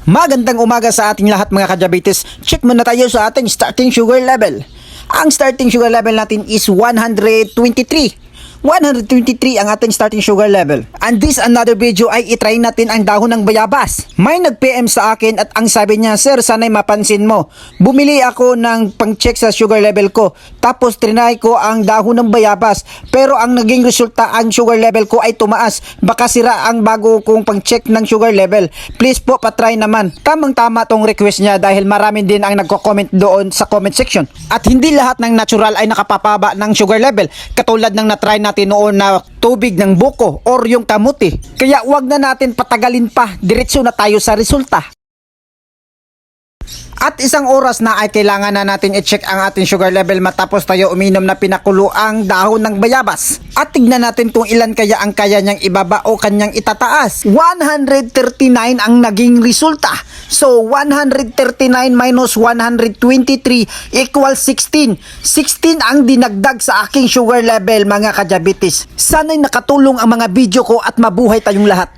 Magandang umaga sa ating lahat mga ka-diabetes. Check muna tayo sa ating starting sugar level. Ang starting sugar level natin is 123. 123 ang ating starting sugar level. And this another video ay itry natin ang dahon ng bayabas. May nag-PM sa akin at ang sabi niya, "Sir, sana'y mapansin mo. Bumili ako ng pang-check sa sugar level ko. Tapos trinay ko ang dahon ng bayabas. Pero ang naging resulta, ang sugar level ko ay tumaas. Baka sira ang bago kong pang-check ng sugar level. Please po, patry naman." Tamang-tama tong request niya dahil marami din ang nagko-comment doon sa comment section. At hindi lahat ng natural ay nakapapaba ng sugar level. Katulad ng na-try natin noon na tubig ng buko or yung kamuti. Kaya wag na natin patagalin pa, diretso na tayo sa resulta. At isang oras na ay kailangan na natin i-check ang ating sugar level matapos tayo uminom na pinakulo ang dahon ng bayabas. At tignan natin kung ilan kaya ang kaya niyang ibaba o kanyang itataas. 139 ang naging resulta. So 139 minus 123 equals 16. 16 ang dinagdag sa aking sugar level mga ka-diabetes. Sana'y nakatulong ang mga video ko at mabuhay tayong lahat.